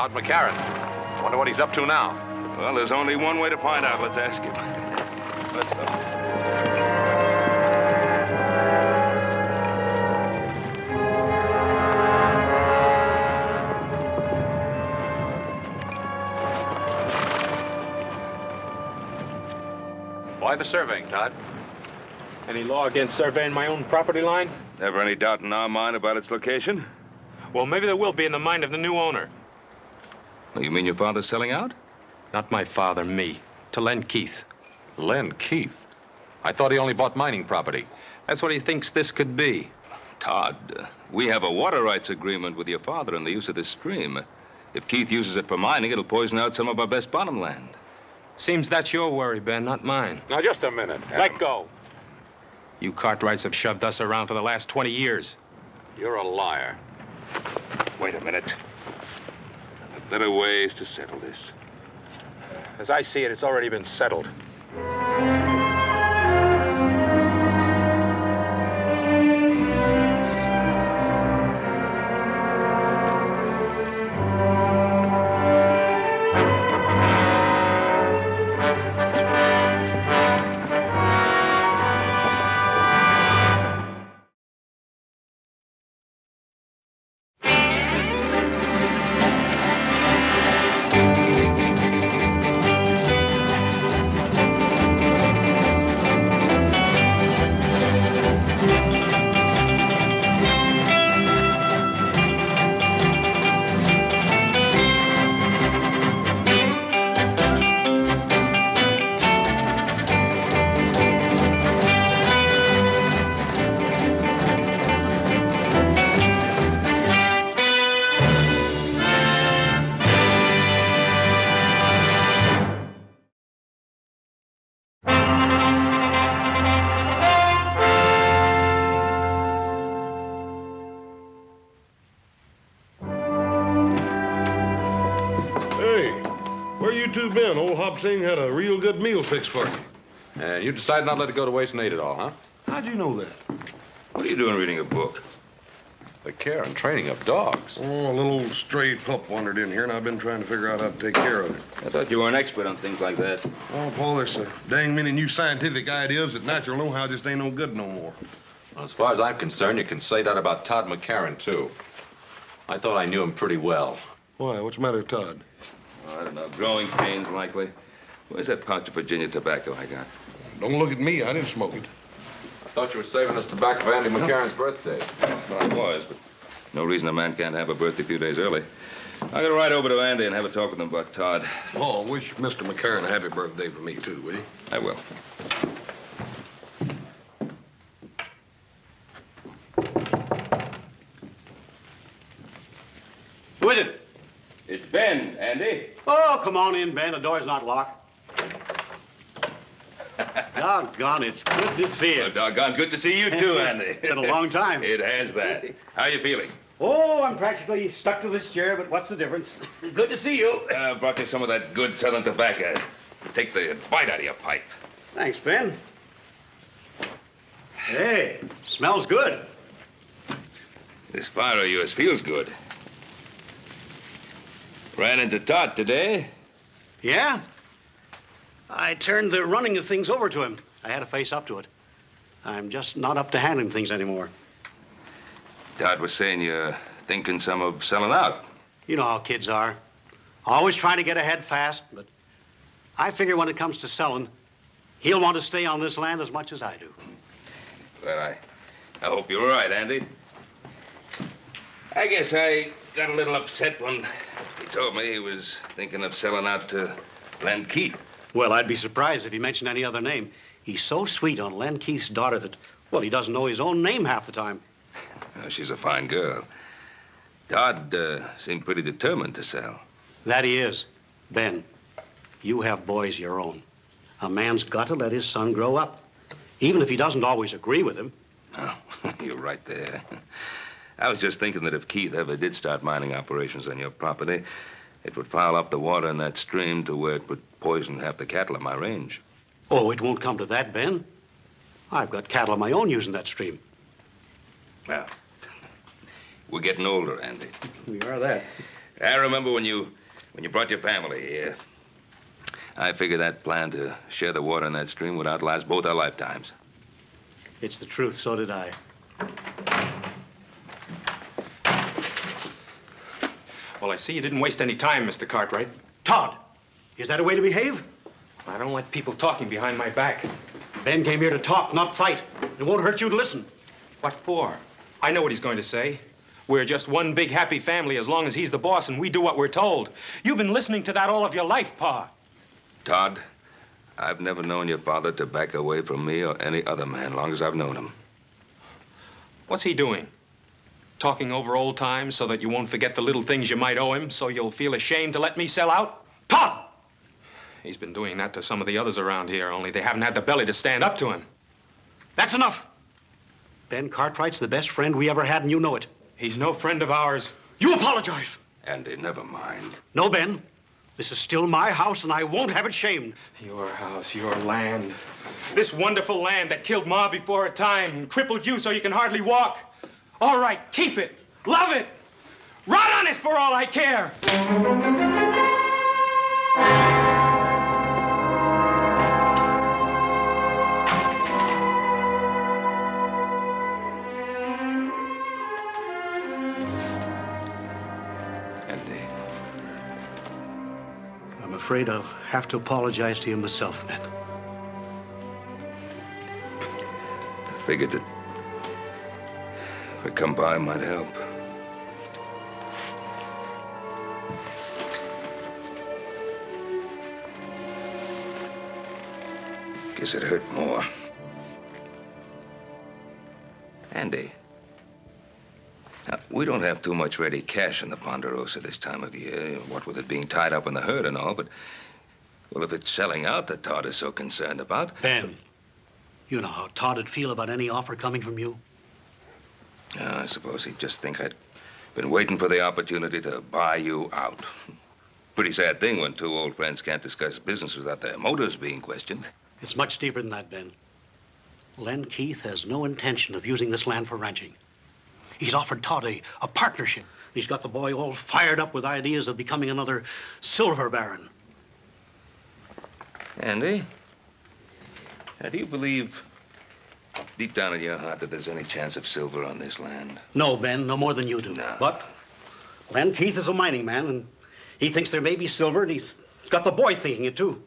Todd McCarran. Wonder what he's up to now. Well, there's only one way to find out. Let's ask him. Let's go. Why the surveying, Todd? Any law against surveying my own property line? Never any doubt in our mind about its location? Well, maybe there will be in the mind of the new owner. Well, you mean your father's selling out? Not my father, me. To Len Keith. Len Keith? I thought he only bought mining property. That's what he thinks this could be. Todd, we have a water rights agreement with your father in the use of this stream. If Keith uses it for mining, it'll poison out some of our best bottom land. Seems that's your worry, Ben, not mine. Now, just a minute. Let go. You Cartwrights have shoved us around for the last 20 years. You're a liar. Wait a minute. There are better ways to settle this. As I see it, it's already been settled. Been? Old Hobsing had a real good meal fixed for you. And you decided not to let it go to waste and ate it all, huh? How'd you know that? What are you doing reading a book? The care and training of dogs. Oh, a little stray pup wandered in here, and I've been trying to figure out how to take care of it. I thought you were an expert on things like that. Oh, Paul, there's so dang many new scientific ideas that natural know-how just ain't no good no more. Well, as far as I'm concerned, you can say that about Todd McCarran, too. I thought I knew him pretty well. Why? What's the matter with Todd? Oh, I don't know. Growing pains, likely. Where's that pouch of Virginia tobacco I got? Don't look at me. I didn't smoke it. I thought you were saving us tobacco for Andy McCarran's birthday. Well, I was, but no reason a man can't have a birthday a few days early. I'm going to ride over to Andy and have a talk with him about Todd. Oh, wish Mr. McCarran a happy birthday for me, too, will you? I will. Who is it? It's Ben, Andy. Oh, come on in, Ben. The door's not locked. Doggone, it's good to see you. Well, doggone good to see you, too, Andy. It's been a long time. It has that. How are you feeling? Oh, I'm practically stuck to this chair, but what's the difference? Good to see you. Brought you some of that good Southern tobacco. Take the bite out of your pipe. Thanks, Ben. Hey, smells good. This fire of yours feels good. Ran into Todd today. Yeah? I turned the running of things over to him. I had to face up to it. I'm just not up to handling things anymore. Todd was saying you're thinking some of selling out. You know how kids are. Always trying to get ahead fast, but I figure when it comes to selling, he'll want to stay on this land as much as I do. Well, I hope you're right, Andy. I guess I got a little upset when he told me he was thinking of selling out to Len Keith. Well, I'd be surprised if he mentioned any other name. He's so sweet on Len Keith's daughter that, well, he doesn't know his own name half the time. She's a fine girl. Todd seemed pretty determined to sell. That he is. Ben, you have boys your own. A man's got to let his son grow up, even if he doesn't always agree with him. Oh, you're right there. I was just thinking that if Keith ever did start mining operations on your property, it would foul up the water in that stream to where it would poison half the cattle on my range. Oh, it won't come to that, Ben. I've got cattle of my own using that stream. Well, we're getting older, Andy. We are that. I remember when you brought your family here. I figured that plan to share the water in that stream would outlast both our lifetimes. It's the truth, so did I. Well, I see you didn't waste any time, Mr. Cartwright. Todd, is that a way to behave? I don't like people talking behind my back. Ben came here to talk, not fight. It won't hurt you to listen. What for? I know what he's going to say. We're just one big happy family as long as he's the boss and we do what we're told. You've been listening to that all of your life, Pa. Todd, I've never known your father to back away from me or any other man, long as I've known him. What's he doing? Talking over old times so that you won't forget the little things you might owe him, so you'll feel ashamed to let me sell out? Todd! He's been doing that to some of the others around here, only they haven't had the belly to stand up to him. That's enough. Ben Cartwright's the best friend we ever had, and you know it. He's no friend of ours. You apologize. Andy, never mind. No, Ben. This is still my house, and I won't have it shamed. Your house, your land. This wonderful land that killed Ma before her time and crippled you so you can hardly walk. All right, keep it. Love it. Run on it for all I care. Andy. I'm afraid I'll have to apologize to you myself, Ben. I figured that if I come by, might help. Guess it hurt more. Andy. Now, we don't have too much ready cash in the Ponderosa this time of year, what with it being tied up in the herd and all, but, well, if it's selling out that Todd is so concerned about. Ben, you know how Todd would feel about any offer coming from you. I suppose he'd just think I'd been waiting for the opportunity to buy you out. Pretty sad thing when two old friends can't discuss business without their motives being questioned. It's much deeper than that, Ben. Len Keith has no intention of using this land for ranching. He's offered Todd a partnership. He's got the boy all fired up with ideas of becoming another silver baron. Andy, now, do you believe deep down in your heart that there's any chance of silver on this land? No, Ben, no more than you do. No. But Len Keith is a mining man, and he thinks there may be silver, and he's got the boy thinking it, too.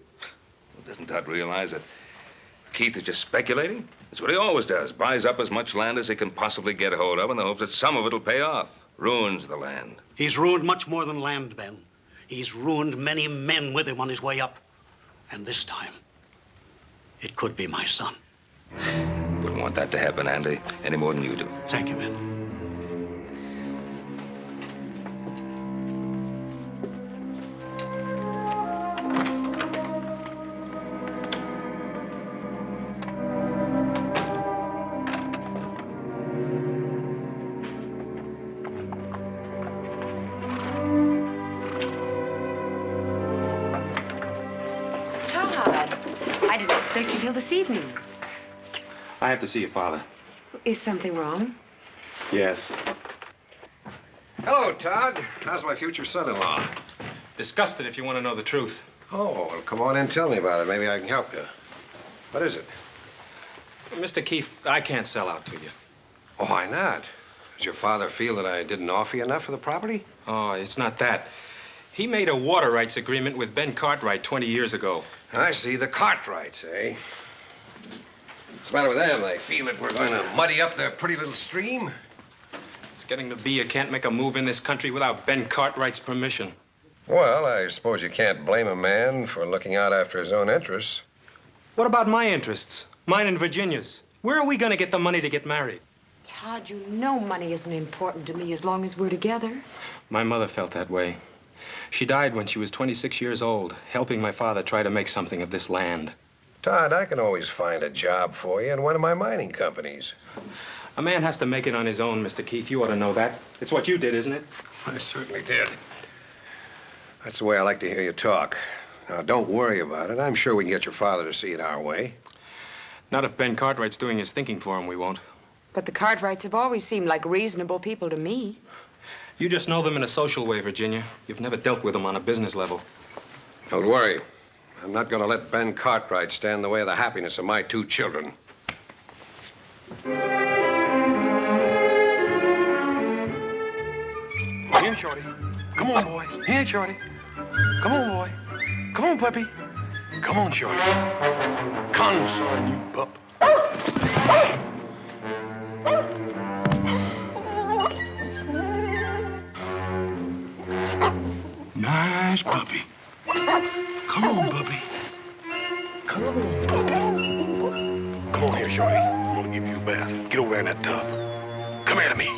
Well, doesn't Todd realize that Keith is just speculating? That's what he always does. Buys up as much land as he can possibly get hold of in the hopes that some of it'll pay off. Ruins the land. He's ruined much more than land, Ben. He's ruined many men with him on his way up. And this time, it could be my son. Wouldn't want that to happen, Andy, any more than you do. Thank you, Ben. Todd, I didn't expect you till this evening. I have to see your father. Is something wrong? Yes. Hello, Todd. How's my future son-in-law? Disgusted if you want to know the truth. Oh, well, come on in and tell me about it. Maybe I can help you. What is it? Mr. Keith, I can't sell out to you. Oh, why not? Does your father feel that I didn't offer you enough for the property? Oh, it's not that. He made a water rights agreement with Ben Cartwright 20 years ago. I see. The Cartwrights, eh? What's the matter with them? They feel that we're going to muddy up their pretty little stream? It's getting to be you can't make a move in this country without Ben Cartwright's permission. Well, I suppose you can't blame a man for looking out after his own interests. What about my interests? Mine and Virginia's. Where are we going to get the money to get married? Todd, you know money isn't important to me as long as we're together. My mother felt that way. She died when she was 26 years old, helping my father try to make something of this land. Todd, I can always find a job for you in one of my mining companies. A man has to make it on his own, Mr. Keith. You ought to know that. It's what you did, isn't it? I certainly did. That's the way I like to hear you talk. Now, don't worry about it. I'm sure we can get your father to see it our way. Not if Ben Cartwright's doing his thinking for him, we won't. But the Cartwrights have always seemed like reasonable people to me. You just know them in a social way, Virginia. You've never dealt with them on a business level. Don't worry. I'm not going to let Ben Cartwright stand in the way of the happiness of my 2 children. Here, Shorty. Come on, boy. Here, Shorty. Come on, boy. Come on, puppy. Come on, Shorty. Consarn you, pup. Nice puppy. Come on, puppy. Come on. Come on here, Shorty. I'm gonna give you a bath. Get over there in that tub. Come here to me.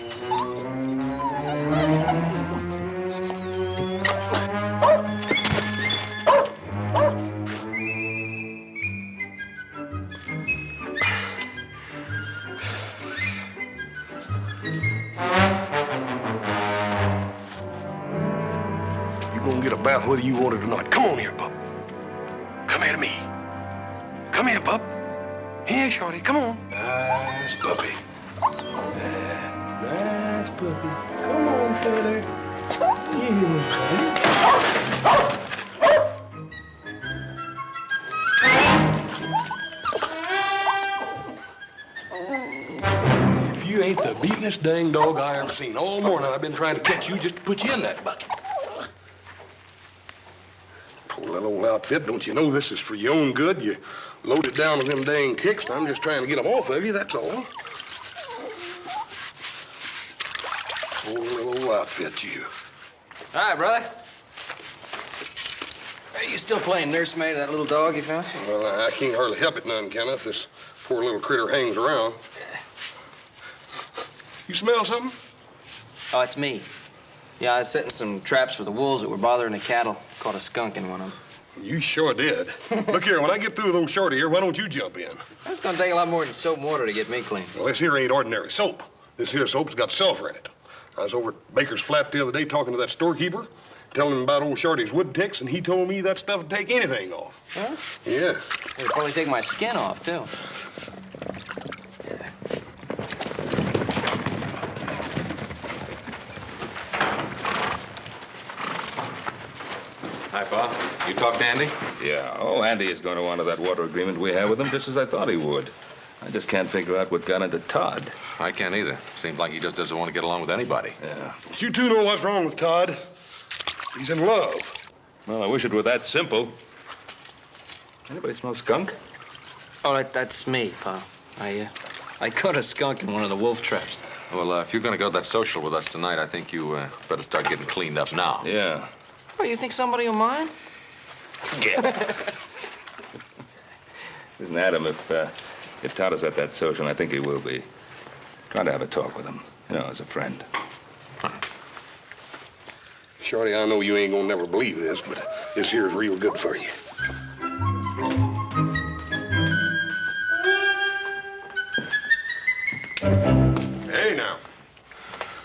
You're gonna get a bath whether you want it or not. Come on here, pup. Come here to me. Come here, pup. Here, Shorty. Come on. Nice puppy. Nice puppy. Come on, Shorty. If you ain't the beatin'est dang dog I ever seen. All morning I've been trying to catch you just to put you in that bucket. Poor little old outfit, don't you know this is for your own good? You loaded down with them dang kicks, and I'm just trying to get them off of you, that's all. Poor little old outfit, you. Hi, brother. Are you still playing nursemaid to that little dog you found? Well, I can't hardly help it none, can I, if this poor little critter hangs around. You smell something? Oh, it's me. Yeah, I was setting some traps for the wolves that were bothering the cattle. Caught a skunk in one of them. You sure did. Look here, when I get through with old Shorty here, why don't you jump in? It's gonna take a lot more than soap and water to get me clean. Well, this here ain't ordinary soap. This here soap's got sulfur in it. I was over at Baker's Flat the other day talking to that storekeeper, telling him about old Shorty's wood ticks, and he told me that stuff would take anything off. Huh? Yeah. It'll probably take my skin off, too. Hi, Pa. You talked to Andy? Yeah. Oh, Andy is going to honor that water agreement we have with him, just as I thought he would. I just can't figure out what got into Todd. I can't either. Seems like he just doesn't want to get along with anybody. Yeah. But you two know what's wrong with Todd. He's in love. Well, I wish it were that simple. Anybody smell skunk? Oh, that's me, Pa. I caught a skunk in one of the wolf traps. Well, if you're going to go to that social with us tonight, I think you better start getting cleaned up now. Yeah. Oh, you think somebody will mind? Yeah. Listen, Adam, if Todd is at that social, and I think he will be, try to have a talk with him, you know, as a friend. Shorty, I know you ain't gonna never believe this, but this here's real good for you. Hey, now.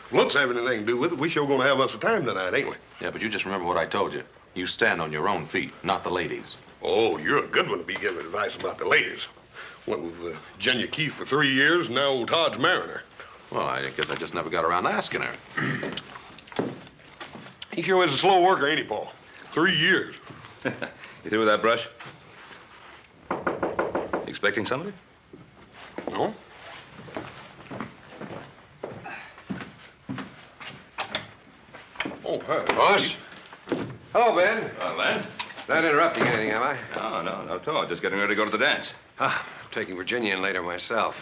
If looks have anything to do with it, we sure gonna have us a time tonight, ain't we? Yeah, but you just remember what I told you. You stand on your own feet, not the ladies. Oh, you're a good one to be giving advice about the ladies. Went with Jenya Keith for 3 years, and now old Todd's marrying her. Well, I guess I just never got around to asking her. He sure is a slow worker, ain't he, Paul? 3 years. You through with that brush? Expecting somebody? No? Oh, hi. Boss? Hello, Ben. Len? Not interrupting anything, am I? No, not at all. Just getting ready to go to the dance. Ah, I'm taking Virginia in later myself.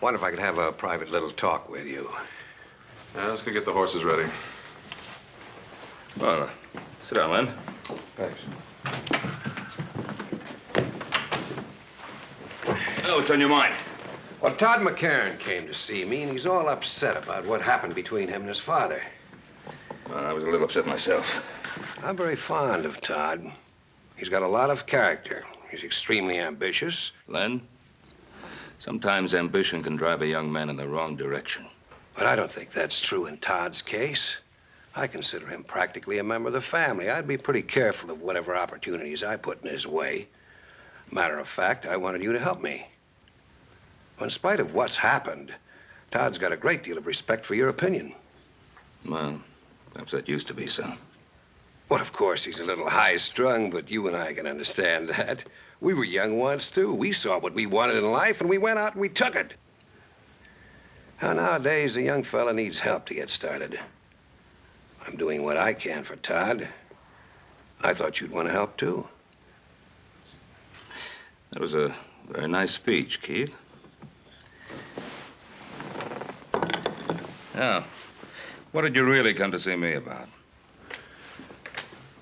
Wonder if I could have a private little talk with you. Yeah, let's go get the horses ready. Well, sit down, Len. Thanks. Oh, what's on your mind? Well, Todd McCarran came to see me, and he's all upset about what happened between him and his father. Well, I was a little upset myself. I'm very fond of Todd. He's got a lot of character. He's extremely ambitious. Len, sometimes ambition can drive a young man in the wrong direction. But I don't think that's true in Todd's case. I consider him practically a member of the family. I'd be pretty careful of whatever opportunities I put in his way. Matter of fact, I wanted you to help me. In spite of what's happened, Todd's got a great deal of respect for your opinion. Well, perhaps that used to be so. Well, of course, he's a little high-strung, but you and I can understand that. We were young once, too. We saw what we wanted in life, and we went out and we took it. Now, nowadays, a young fella needs help to get started. I'm doing what I can for Todd. I thought you'd want to help, too. That was a very nice speech, Keith. Now, what did you really come to see me about?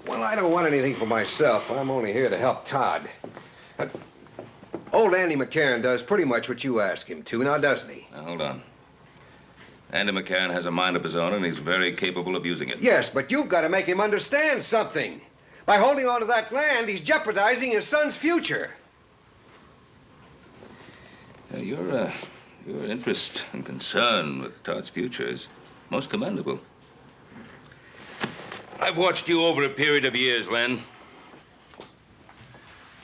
Well, I don't want anything for myself. I'm only here to help Todd. Old Andy McCarran does pretty much what you ask him to, now doesn't he? Now, hold on. Andy McCarran has a mind of his own, and he's very capable of using it. Yes, but you've got to make him understand something. By holding on to that land, he's jeopardizing his son's future. Your interest and concern with Todd's future is most commendable. I've watched you over a period of years, Len.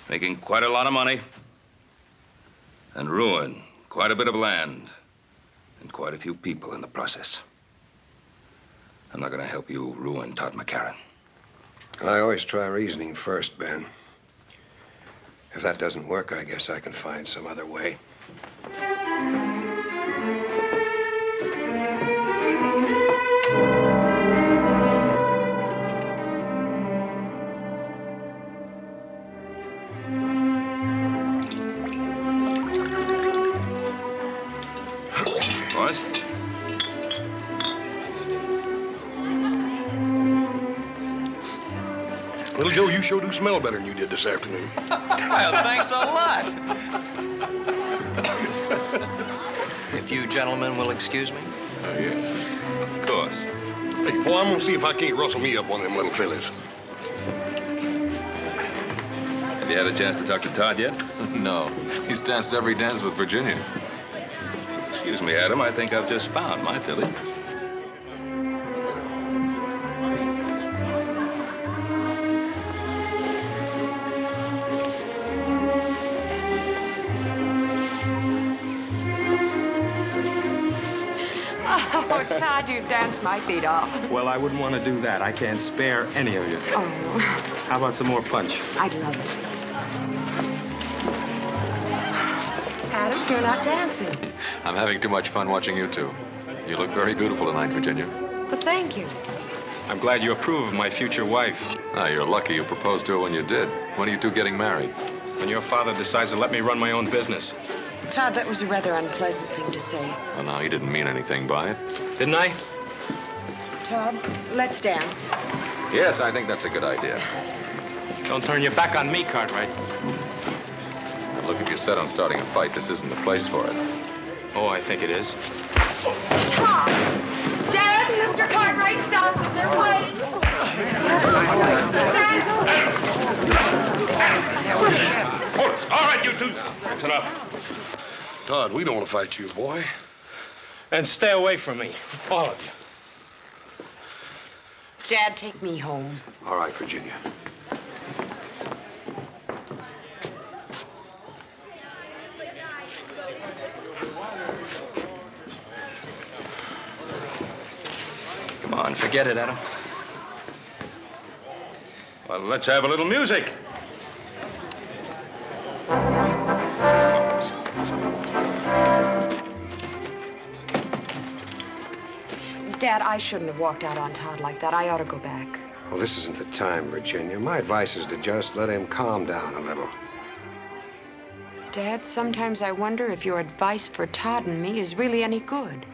Making quite a lot of money. And ruin quite a bit of land. And quite a few people in the process. I'm not going to help you ruin Todd McCarran. I always try reasoning first, Ben. If that doesn't work, I guess I can find some other way. Boys? Little Joe, you sure do smell better than you did this afternoon. Well, thanks a lot. If you gentlemen will excuse me. Yes. Of course. Hey, boy, I'm gonna see if I can't rustle me up one of them little fellas. Have you had a chance to talk to Todd yet? No. He's danced every dance with Virginia. Excuse me, Adam. I think I've just found my filly. Oh, Todd, you danced my feet off. Well, I wouldn't want to do that. I can't spare any of you. Oh, How about some more punch? I'd love it. Adam, you're not dancing. I'm having too much fun watching you two. You look very beautiful tonight, Virginia. But thank you. I'm glad you approve of my future wife. Ah, you're lucky you proposed to her when you did. When are you two getting married? When your father decides to let me run my own business. Todd, that was a rather unpleasant thing to say. Well, now, he didn't mean anything by it. Didn't I? Todd, let's dance. Yes, I think that's a good idea. Don't turn your back on me, Cartwright. Now, look, if you're set on starting a fight, this isn't the place for it. Oh, I think it is. Todd! Dad, Mr. Cartwright, stop. They're fighting. Hold it. All right, you two. That's enough. Todd, we don't want to fight you, boy. And stay away from me, all of you. Dad, take me home. All right, Virginia. Come on, forget it, Adam. Well, let's have a little music. Dad, I shouldn't have walked out on Todd like that. I ought to go back. Well, this isn't the time, Virginia. My advice is to just let him calm down a little. Dad, sometimes I wonder if your advice for Todd and me is really any good.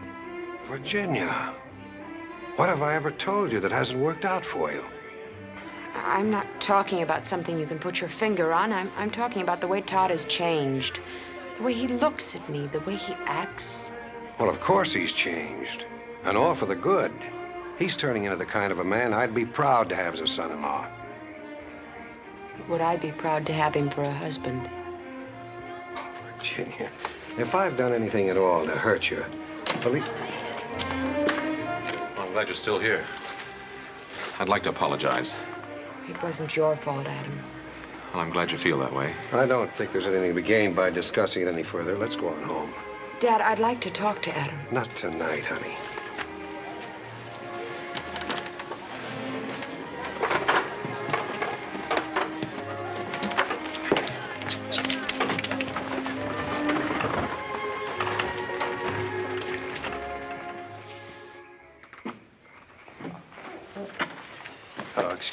Virginia, what have I ever told you that hasn't worked out for you? I'm not talking about something you can put your finger on. I'm talking about the way Todd has changed. The way he looks at me, the way he acts. Well, of course he's changed. And all for the good. He's turning into the kind of a man I'd be proud to have as a son-in-law. Would I be proud to have him for a husband? Oh, Virginia, if I've done anything at all to hurt you, believe... Well, I'm glad you're still here. I'd like to apologize. It wasn't your fault, Adam. Well, I'm glad you feel that way. I don't think there's anything to be gained by discussing it any further. Let's go on home. Dad, I'd like to talk to Adam. Not tonight, honey.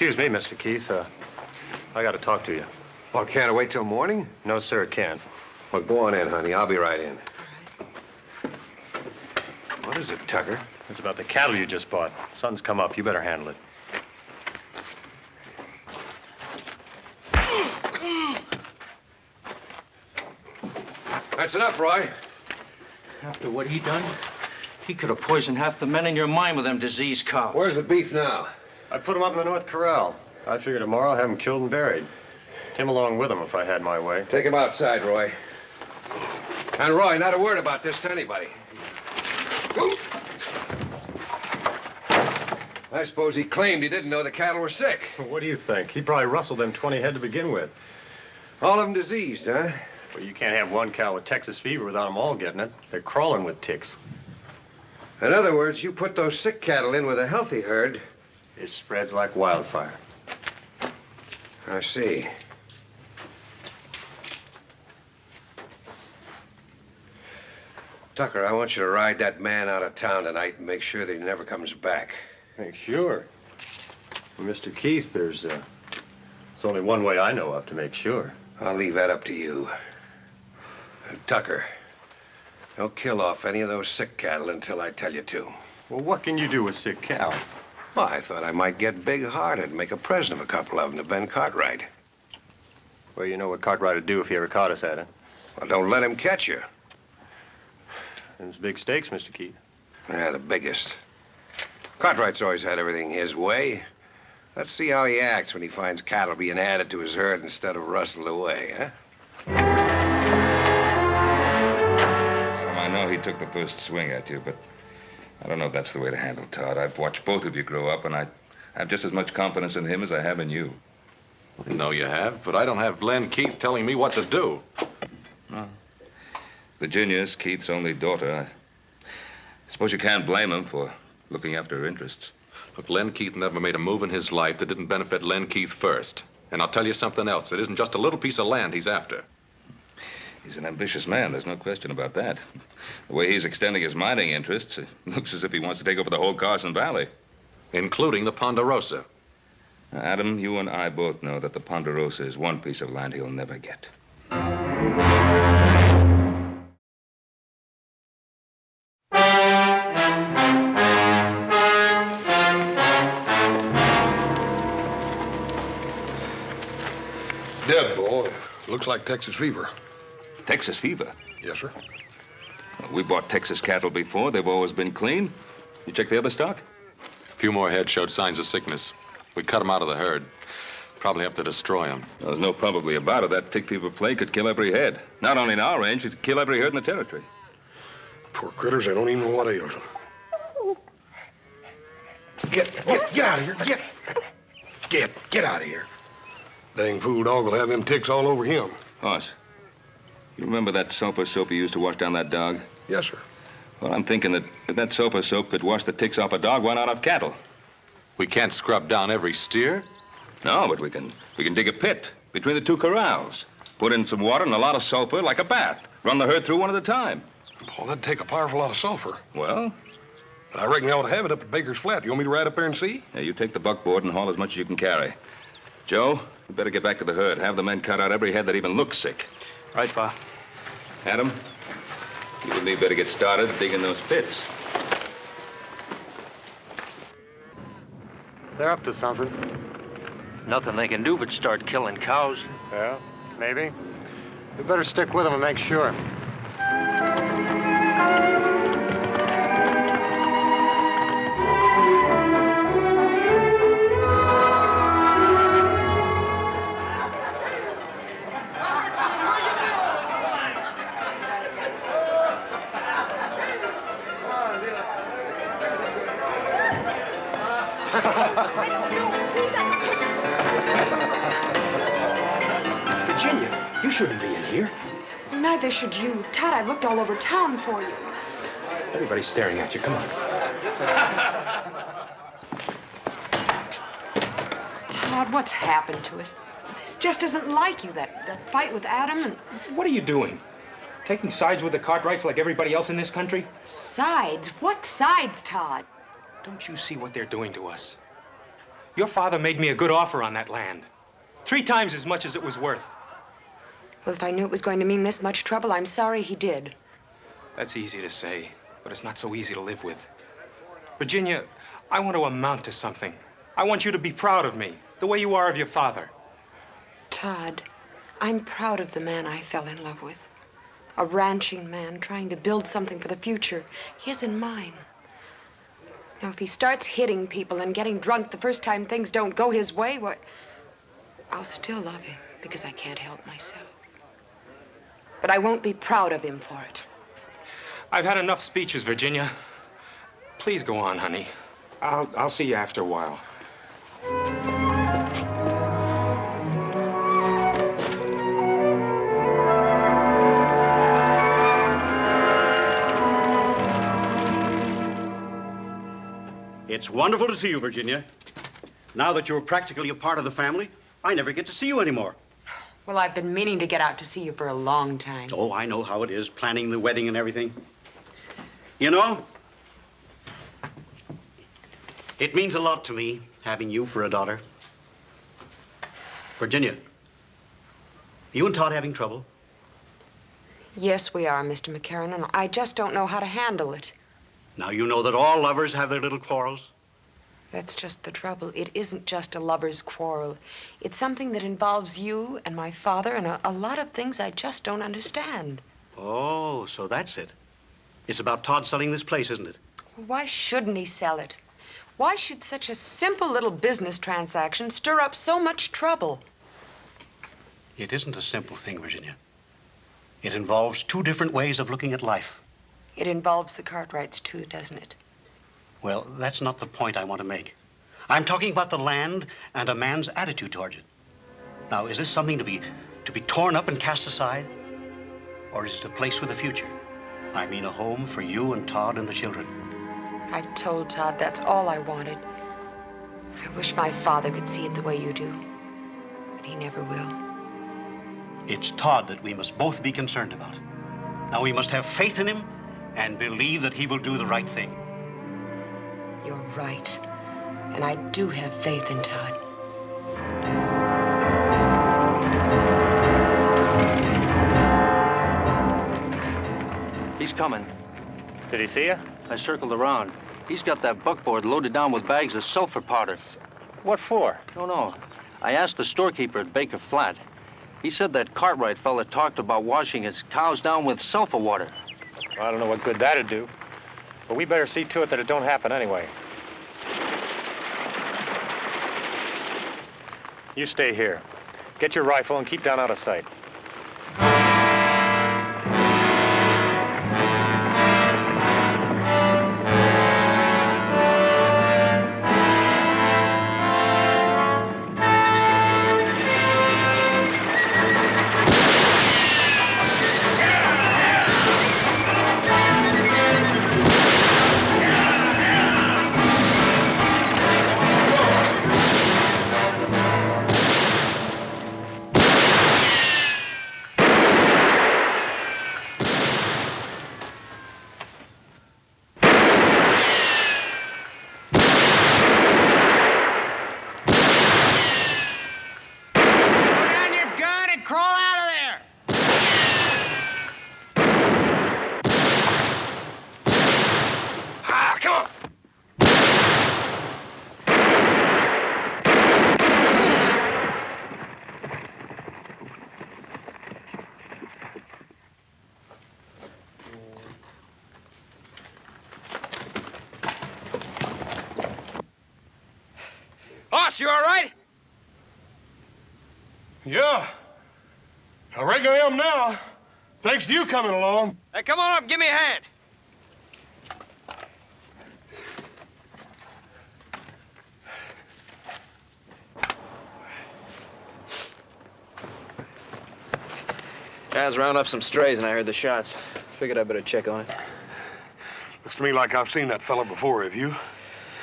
Excuse me, Mr. Keith. I got to talk to you. Well, can't it wait till morning? No, sir, it can't. Well, go on in, honey. I'll be right in. What is it, Tucker? It's about the cattle you just bought. Something's come up. You better handle it. That's enough, Roy. After what he done, he could have poisoned half the men in your mine with them diseased cows. Where's the beef now? I put him up in the North Corral. I figure tomorrow I'll have him killed and buried. Tim along with him if I had my way. Take him outside, Roy. And Roy, not a word about this to anybody. I suppose he claimed he didn't know the cattle were sick. What do you think? He probably rustled them 20 head to begin with. All of them diseased, huh? Well, you can't have one cow with Texas fever without them all getting it. They're crawling with ticks. In other words, you put those sick cattle in with a healthy herd. It spreads like wildfire. I see. Tucker, I want you to ride that man out of town tonight and make sure that he never comes back. Hey, sure. Well, Mr. Keith, there's only one way I know of to make sure. I'll leave that up to you. Tucker, don't kill off any of those sick cattle until I tell you to. Well, what can you do with sick cows? Well, I thought I might get big-hearted and make a present of a couple of them to Ben Cartwright. Well, you know what Cartwright would do if he ever caught us at it. Well, don't let him catch you. Them's big stakes, Mr. Keith. Yeah, the biggest. Cartwright's always had everything his way. Let's see how he acts when he finds cattle being added to his herd instead of rustled away, huh? I know he took the first swing at you, but I don't know if that's the way to handle Todd. I've watched both of you grow up, and I have just as much confidence in him as I have in you. No, you have, but I don't have Len Keith telling me what to do. No. Virginia's Keith's only daughter. I suppose you can't blame him for looking after her interests. Look, Len Keith never made a move in his life that didn't benefit Len Keith first. And I'll tell you something else. It isn't just a little piece of land he's after. He's an ambitious man. There's no question about that. The way he's extending his mining interests, it looks as if he wants to take over the whole Carson Valley. Including the Ponderosa. Now, Adam, you and I both know that the Ponderosa is one piece of land he'll never get. Dead, boy. Looks like Texas fever. Texas fever? Yes, sir. We bought Texas cattle before. They've always been clean. You check the other stock? A few more head showed signs of sickness. We cut them out of the herd. Probably have to destroy them. There's no probably about it. That tick fever plague could kill every head. Not only in our range, it'd kill every herd in the territory. Poor critters, they don't even know what ails them. Get out of here. Get out of here. Dang fool dog will have them ticks all over him. Boss, you remember that sulfur soap you used to wash down that dog? Yes, sir. Well, I'm thinking that if that sulfur soap could wash the ticks off a dog, why not off cattle? We can't scrub down every steer. No, but we can dig a pit between the two corrals. Put in some water and a lot of sulfur like a bath. Run the herd through one at a time. Paul, that'd take a powerful lot of sulfur. Well? But I reckon they ought to have it up at Baker's Flat. You want me to ride up there and see? Yeah, you take the buckboard and haul as much as you can carry. Joe, you better get back to the herd. Have the men cut out every head that even looks sick. Right, Pa. Adam, you and me better get started digging those pits. They're up to something. Nothing they can do but start killing cows. Yeah, maybe. We better stick with them and make sure. Virginia, you shouldn't be in here. Neither should you. Todd, I've looked all over town for you. Everybody's staring at you. Come on. Todd, what's happened to us? This just isn't like you, that fight with Adam and... What are you doing? Taking sides with the Cartwrights like everybody else in this country? Sides? What sides, Todd? Don't you see what they're doing to us? Your father made me a good offer on that land. 3 times as much as it was worth. Well, if I knew it was going to mean this much trouble, I'm sorry he did. That's easy to say, but it's not so easy to live with. Virginia, I want to amount to something. I want you to be proud of me, the way you are of your father. Todd, I'm proud of the man I fell in love with. A ranching man trying to build something for the future, his and mine. Now, if he starts hitting people and getting drunk the first time things don't go his way, well, I'll still love him because I can't help myself. But I won't be proud of him for it. I've had enough speeches, Virginia. Please go on, honey. I'll see you after a while. It's wonderful to see you, Virginia. Now that you're practically a part of the family, I never get to see you anymore. Well, I've been meaning to get out to see you for a long time. Oh, I know how it is, planning the wedding and everything. You know, it means a lot to me, having you for a daughter. Virginia, you and Todd having trouble? Yes, we are, Mr. McCarran, and I just don't know how to handle it. Now you know that all lovers have their little quarrels. That's just the trouble. It isn't just a lover's quarrel. It's something that involves you and my father and a lot of things I just don't understand. Oh, so that's it. It's about Todd selling this place, isn't it? Why shouldn't he sell it? Why should such a simple little business transaction stir up so much trouble? It isn't a simple thing, Virginia. It involves 2 different ways of looking at life. It involves the Cartwrights, too, doesn't it? Well, that's not the point I want to make. I'm talking about the land and a man's attitude towards it. Now, is this something to be torn up and cast aside? Or is it a place with a future? I mean, a home for you and Todd and the children. I've told Todd that's all I wanted. I wish my father could see it the way you do. But he never will. It's Todd that we must both be concerned about. Now, we must have faith in him and believe that he will do the right thing. You're right. And I do have faith in Todd. He's coming. Did he see you? I circled around. He's got that buckboard loaded down with bags of sulfur powder. What for? No. I asked the storekeeper at Baker Flat. He said that Cartwright fella talked about washing his cows down with sulfur water. Well, I don't know what good that'd do. But we better see to it that it don't happen anyway. You stay here. Get your rifle and keep down out of sight. Boss, you all right? Yeah. I reckon I am now. Thanks to you coming along. Hey, come on up, give me a hand. I was rounding up some strays and I heard the shots. Figured I better check on it. Looks to me like I've seen that fella before, have you?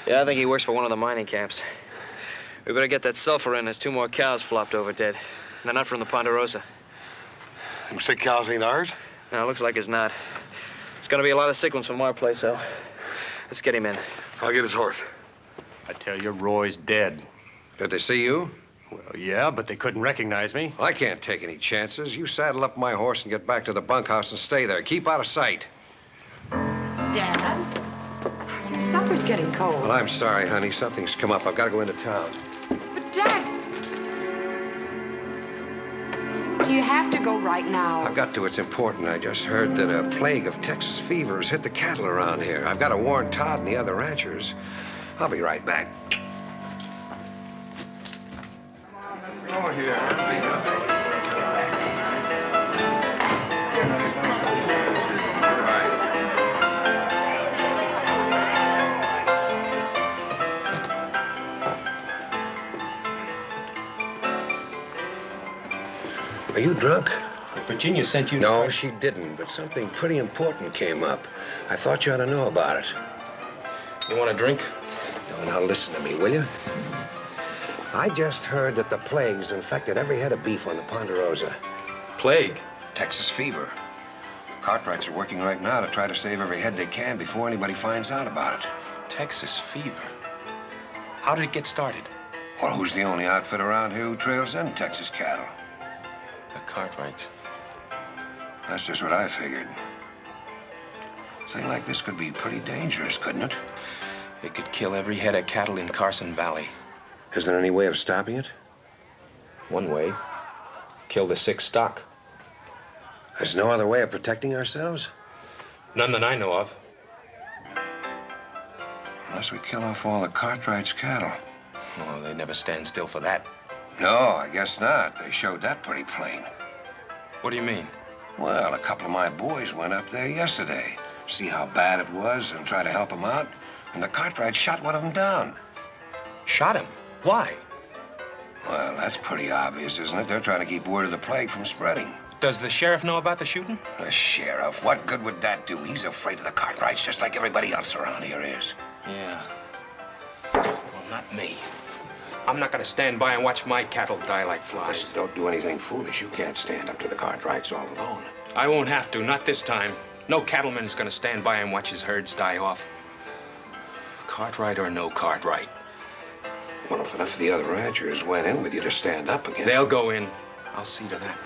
Yeah, I think he works for one of the mining camps. We better get that sulfur in. There's 2 more cows flopped over dead. And they're not from the Ponderosa. Them sick cows ain't ours? No, looks like it's not. It's gonna be a lot of sick ones from our place, though. Let's get him in. I'll get his horse. I tell you, Roy's dead. Did they see you? Well, yeah, but they couldn't recognize me. I can't take any chances. You saddle up my horse and get back to the bunkhouse and stay there. Keep out of sight. Dad, your supper's getting cold. Well, I'm sorry, honey. Something's come up. I've got to go into town. But, Dad, do you have to go right now? I've got to. It's important. I just heard that a plague of Texas fever has hit the cattle around here. I've got to warn Todd and the other ranchers. I'll be right back. Oh, here. Are you drunk? Virginia sent you... No, she didn't, but something pretty important came up. I thought you ought to know about it. You want a drink? No, now listen to me, will you? I just heard that the plague's infected every head of beef on the Ponderosa. Plague? Texas fever. Cartwrights are working right now to try to save every head they can before anybody finds out about it. Texas fever? How did it get started? Well, who's the only outfit around here who trails in Texas cattle? The Cartwrights. That's just what I figured. A thing like this could be pretty dangerous, couldn't it? It could kill every head of cattle in Carson Valley. Is there any way of stopping it? One way. Kill the sick stock. There's no other way of protecting ourselves? None that I know of. Unless we kill off all the Cartwrights' cattle. Oh, they never stand still for that. No, I guess not. They showed that pretty plain. What do you mean? Well, a couple of my boys went up there yesterday. See how bad it was and try to help them out. And the Cartwrights shot one of them down. Shot him? Why? Well, that's pretty obvious, isn't it? They're trying to keep word of the plague from spreading. Does the sheriff know about the shooting? The sheriff? What good would that do? He's afraid of the Cartwrights just like everybody else around here is. Yeah. Well, not me. I'm not gonna stand by and watch my cattle die like flies. Listen, don't do anything foolish. You can't stand up to the Cartwrights all alone. I won't have to, not this time. No cattleman's gonna stand by and watch his herds die off. Cartwright or no Cartwright. Well, if enough of the other ranchers went in with you to stand up against... They'll go in. I'll see to that.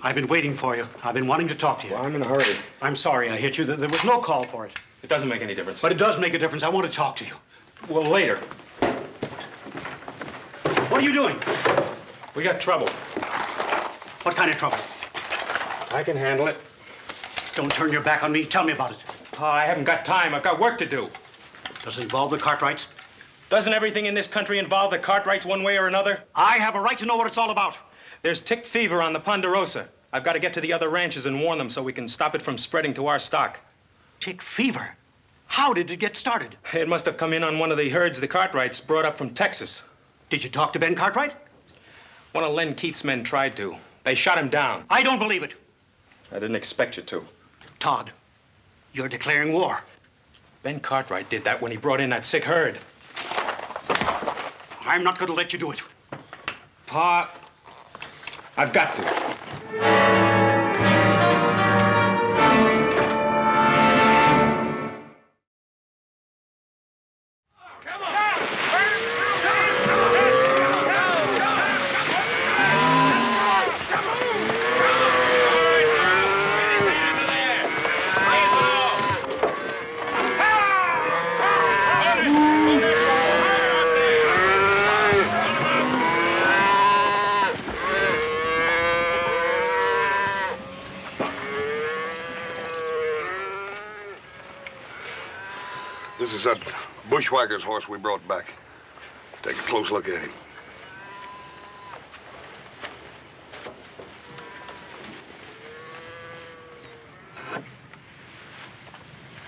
I've been waiting for you. I've been wanting to talk to you. Well, I'm in a hurry. I'm sorry I hit you. There was no call for it. It doesn't make any difference. But it does make a difference. I want to talk to you. Well, later. What are you doing? We got trouble. What kind of trouble? I can handle it. Don't turn your back on me. Tell me about it. Oh, I haven't got time. I've got work to do. Does it involve the Cartwrights? Doesn't everything in this country involve the Cartwrights one way or another? I have a right to know what it's all about. There's tick fever on the Ponderosa. I've got to get to the other ranches and warn them so we can stop it from spreading to our stock. Tick fever? How did it get started? It must have come in on one of the herds the Cartwrights brought up from Texas. Did you talk to Ben Cartwright? One of Len Keith's men tried to. They shot him down. I don't believe it. I didn't expect you to. Todd, you're declaring war. Ben Cartwright did that when he brought in that sick herd. I'm not going to let you do it. Pa, I've got to. This is that bushwhacker's horse we brought back. Take a close look at him.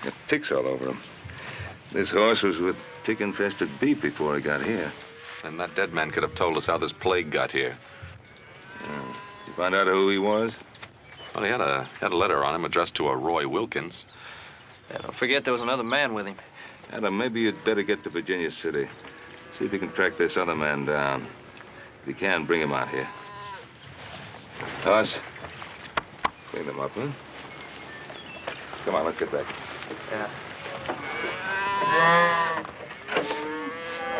Got ticks all over him. This horse was with tick-infested beef before he got here. And that dead man could have told us how this plague got here. You find out who he was? Well, he had a letter on him addressed to a Roy Wilkins. Yeah, don't forget there was another man with him. Adam, maybe you'd better get to Virginia City. See if you can track this other man down. If you can, bring him out here. Toss. Clean them up, huh? Come on, let's get back. Yeah.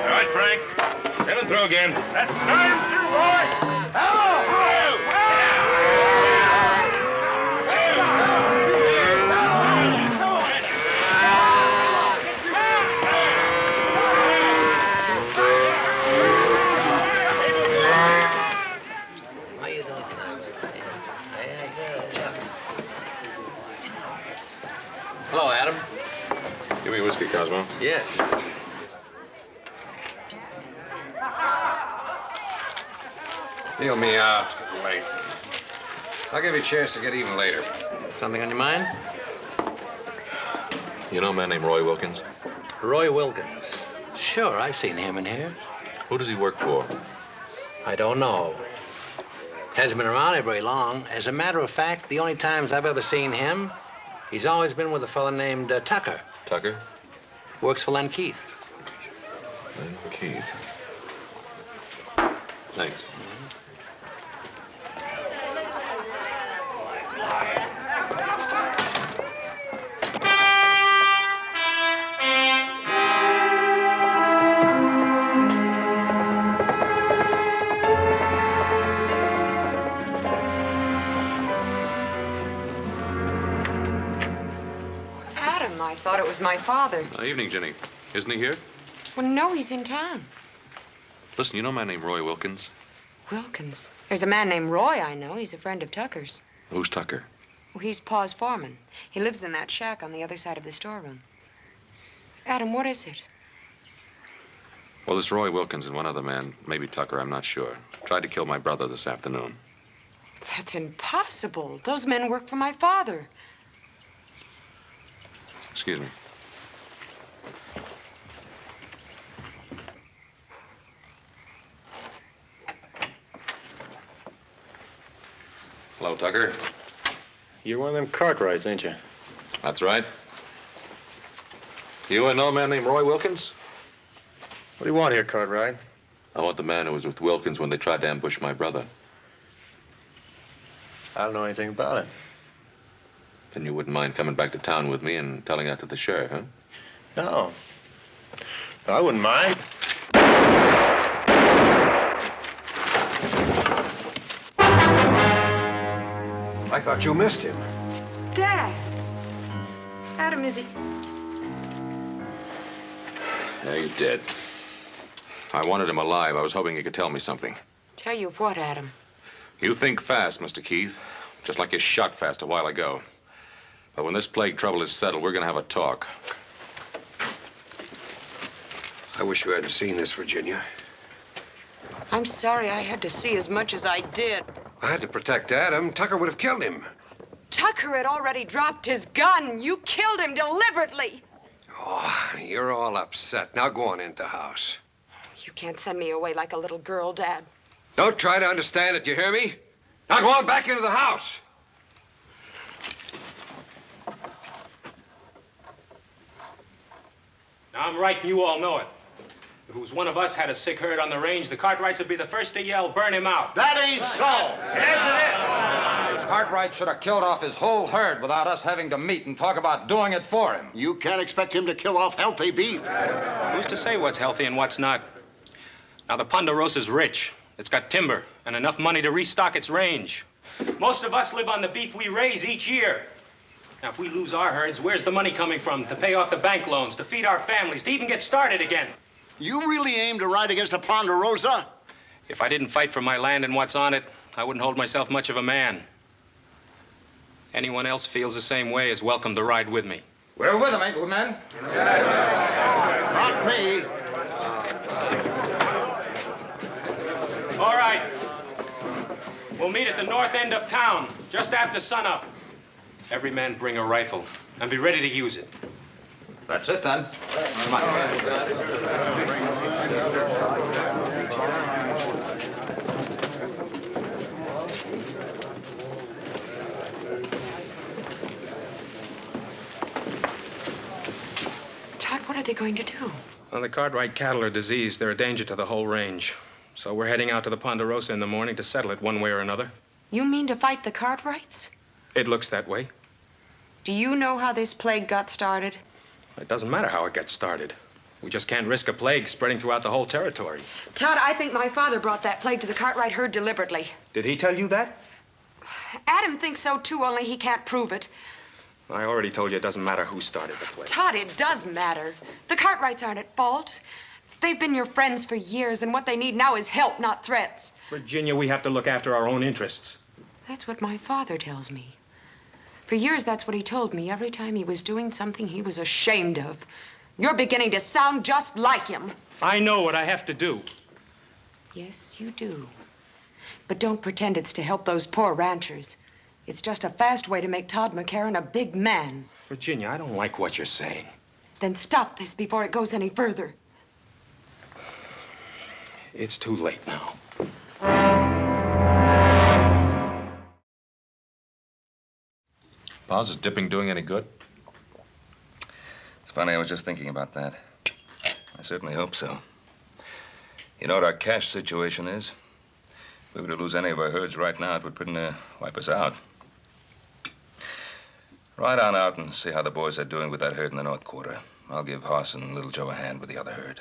All right, Frank. Send him through again. That's time through, boy. Hello, Adam. Give me whiskey, Cosmo. Yes. Deal me out. Late. I'll give you a chance to get even later. Something on your mind? You know a man named Roy Wilkins? Roy Wilkins. Sure, I've seen him in here. Who does he work for? I don't know. Hasn't been around here very long. As a matter of fact, the only times I've ever seen him, he's always been with a fellow named Tucker. Tucker? Works for Len Keith. Len Keith. Thanks. Adam, I thought it was my father. Evening, Jenny. Isn't he here? Well, no, he's in town. Listen, you know a man named Roy Wilkins? Wilkins. There's a man named Roy I know. He's a friend of Tucker's. Who's Tucker? Well, he's Pa's foreman. He lives in that shack on the other side of the storeroom. Adam, what is it? Well, this Roy Wilkins and one other man, maybe Tucker, I'm not sure, tried to kill my brother this afternoon. That's impossible. Those men work for my father. Excuse me. Hello, Tucker. You're one of them Cartwrights, ain't you? That's right. You know a man named Roy Wilkins? What do you want here, Cartwright? I want the man who was with Wilkins when they tried to ambush my brother. I don't know anything about it. Then you wouldn't mind coming back to town with me and telling that to the sheriff, huh? No. I wouldn't mind. I thought you missed him. Dad. Adam, is he? Yeah, he's dead. I wanted him alive. I was hoping he could tell me something. Tell you what, Adam? You think fast, Mr. Keith. Just like you shot fast a while ago. But when this plague trouble is settled, we're gonna have a talk. I wish you hadn't seen this, Virginia. I'm sorry I had to see as much as I did. I had to protect Adam. Tucker would have killed him. Tucker had already dropped his gun. You killed him deliberately. Oh, you're all upset. Now go on into the house. You can't send me away like a little girl, Dad. Don't try to understand it, you hear me? Now go on back into the house. Now, I'm right, and you all know it. If it was one of us had a sick herd on the range, the Cartwrights would be the first to yell, burn him out. That ain't so. Yes, it is. Cartwright should have killed off his whole herd without us having to meet and talk about doing it for him. You can't expect him to kill off healthy beef. Who's to say what's healthy and what's not? Now, the Ponderosa's rich. It's got timber and enough money to restock its range. Most of us live on the beef we raise each year. Now, if we lose our herds, where's the money coming from to pay off the bank loans, to feed our families, to even get started again? You really aim to ride against the Ponderosa? If I didn't fight for my land and what's on it, I wouldn't hold myself much of a man. Anyone else feels the same way is welcome to ride with me. We're with him, ain't we, men? Not me. All right. We'll meet at the north end of town, just after sunup. Every man bring a rifle and be ready to use it. That's it, then. Come on. Todd, what are they going to do? Well, the Cartwright cattle are diseased. They're a danger to the whole range. So we're heading out to the Ponderosa in the morning to settle it one way or another. You mean to fight the Cartwrights? It looks that way. Do you know how this plague got started? It doesn't matter how it got started. We just can't risk a plague spreading throughout the whole territory. Todd, I think my father brought that plague to the Cartwright herd deliberately. Did he tell you that? Adam thinks so, too, only he can't prove it. I already told you it doesn't matter who started the plague. Todd, it does matter. The Cartwrights aren't at fault. They've been your friends for years, and what they need now is help, not threats. Virginia, we have to look after our own interests. That's what my father tells me. For years, that's what he told me every time he was doing something he was ashamed of. You're beginning to sound just like him. I know what I have to do. Yes, you do. But don't pretend it's to help those poor ranchers. It's just a fast way to make Todd McCarran a big man. Virginia, I don't like what you're saying. Then stop this before it goes any further. It's too late now. Boz, is dipping doing any good? It's funny, I was just thinking about that. I certainly hope so. You know what our cash situation is? If we were to lose any of our herds right now, it would pretty near wipe us out. Ride on out and see how the boys are doing with that herd in the North Quarter. I'll give Hoss and Little Joe a hand with the other herd.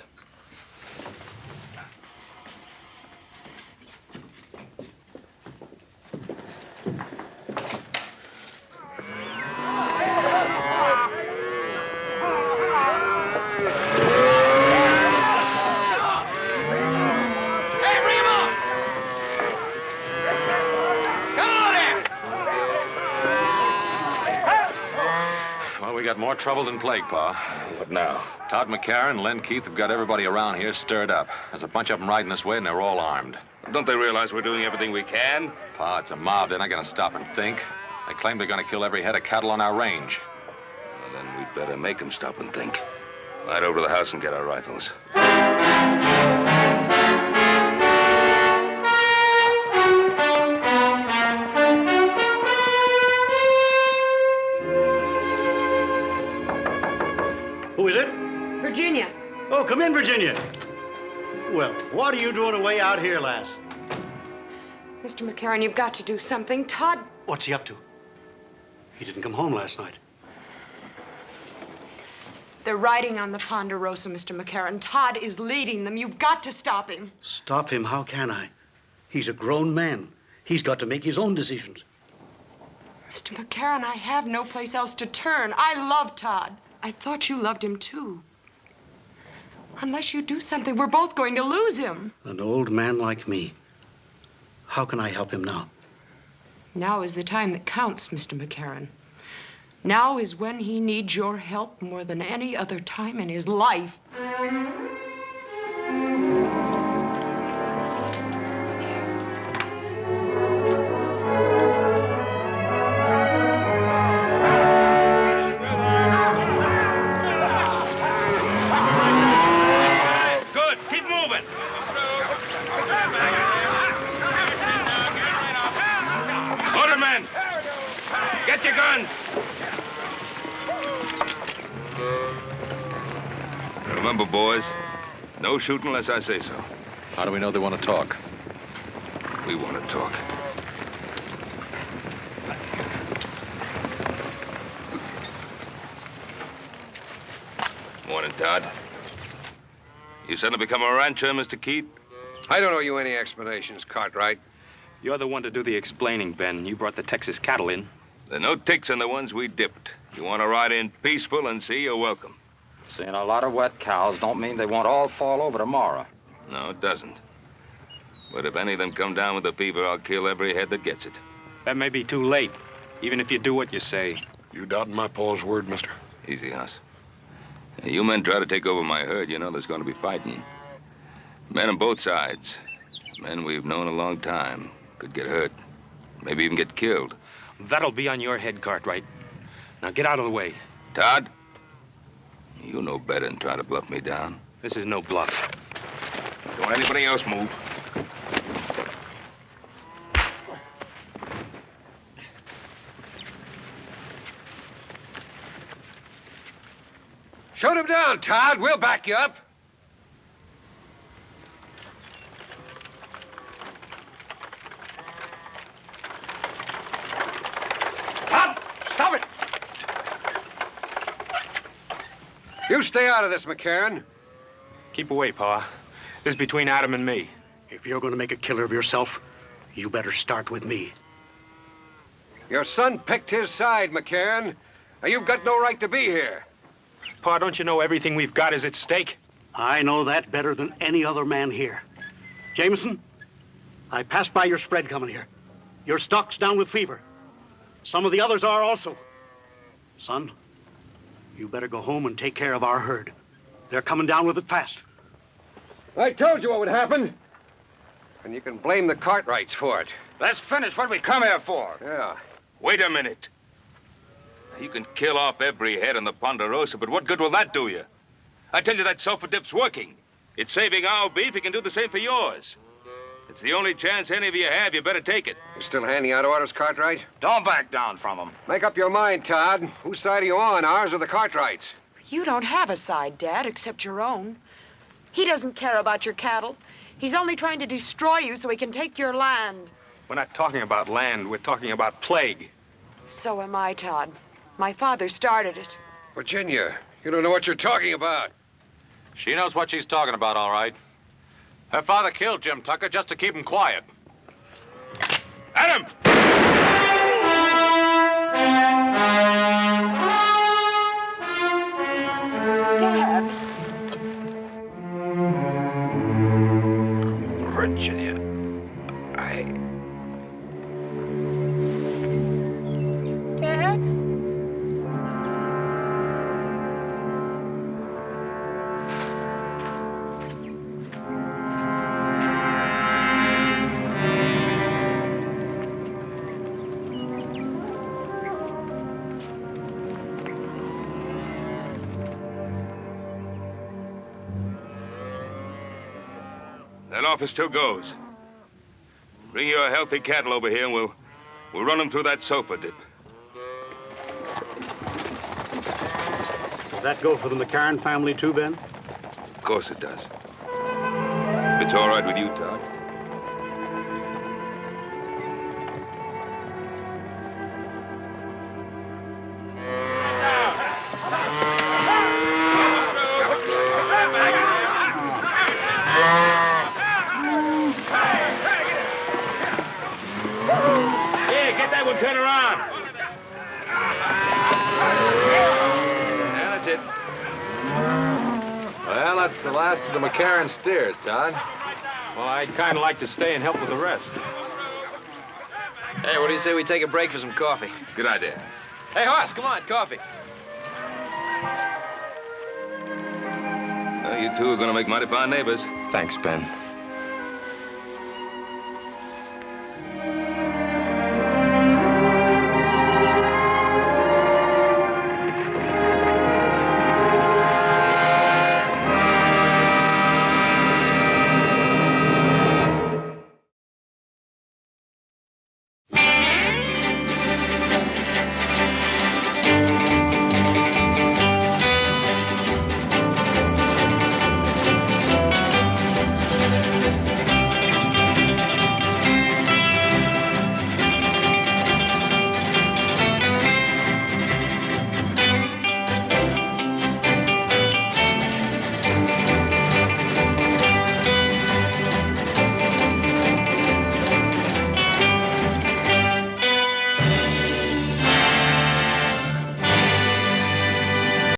Got more trouble than plague, Pa. What now? Todd McCarran and Len Keith have got everybody around here stirred up. There's a bunch of them riding this way, and they're all armed. Don't they realize we're doing everything we can? Pa, it's a mob. They're not going to stop and think. They claim they're going to kill every head of cattle on our range. Well, then we'd better make them stop and think. Ride over to the house and get our rifles. Who is it? Virginia. Oh, come in, Virginia. Well, what are you doing away out here, lass? Mr. McCarran, you've got to do something. Todd... What's he up to? He didn't come home last night. They're riding on the Ponderosa, Mr. McCarran. Todd is leading them. You've got to stop him. Stop him? How can I? He's a grown man. He's got to make his own decisions. Mr. McCarran, I have no place else to turn. I love Todd. I thought you loved him, too. Unless you do something, we're both going to lose him. An old man like me. How can I help him now? Now is the time that counts, Mr. McCarran. Now is when he needs your help more than any other time in his life. Get your guns! Remember, boys, no shooting unless I say so. How do we know they want to talk? We want to talk. Morning, Todd. You suddenly become a rancher, Mr. Keith? I don't owe you any explanations, Cartwright. You're the one to do the explaining, Ben. You brought the Texas cattle in. There are no ticks on the ones we dipped. You want to ride in peaceful and see, you're welcome. Seeing a lot of wet cows don't mean they won't all fall over tomorrow. No, it doesn't. But if any of them come down with the fever, I'll kill every head that gets it. That may be too late, even if you do what you say. You doubting my Paul's word, mister? Easy, Hoss. You men try to take over my herd, you know there's going to be fighting. Men on both sides. Men we've known a long time. Could get hurt. Maybe even get killed. That'll be on your head, Cartwright. Now get out of the way. Todd? You know better than try to bluff me down. This is no bluff. Don't anybody else move. Shoot him down, Todd. We'll back you up. You stay out of this, McCarran. Keep away, Pa. This is between Adam and me. If you're going to make a killer of yourself, you better start with me. Your son picked his side, McCarran. Now, you've got no right to be here. Pa, don't you know everything we've got is at stake? I know that better than any other man here. Jameson, I passed by your spread coming here. Your stock's down with fever. Some of the others are also. Son, you better go home and take care of our herd. They're coming down with it fast. I told you what would happen. And you can blame the Cartwrights for it. Let's finish what we come here for. Yeah. Wait a minute. You can kill off every head on the Ponderosa, but what good will that do you? I tell you that sulfur dip's working. It's saving our beef. It can do the same for yours. It's the only chance any of you have. You better take it. You still handing out orders, Cartwright? Don't back down from them. Make up your mind, Todd. Whose side are you on, ours or the Cartwrights? You don't have a side, Dad, except your own. He doesn't care about your cattle. He's only trying to destroy you so he can take your land. We're not talking about land. We're talking about plague. So am I, Todd. My father started it. Virginia, you don't know what you're talking about. She knows what she's talking about, all right. Her father killed Jim Tucker just to keep him quiet. Adam! Dad. Virginia, Dad? That offer still goes. Bring your healthy cattle over here and we'll run them through that sulfur dip. Does that go for the McCarran family too, Ben? Of course it does. If it's all right with you, Todd. Turn around. Yeah, that's it. Well, that's the last of the McCarran steers, Todd. Well, I'd kind of like to stay and help with the rest. Hey, what do you say we take a break for some coffee? Good idea. Hey, Hoss, come on, coffee. Well, you two are going to make mighty fine neighbors. Thanks, Ben.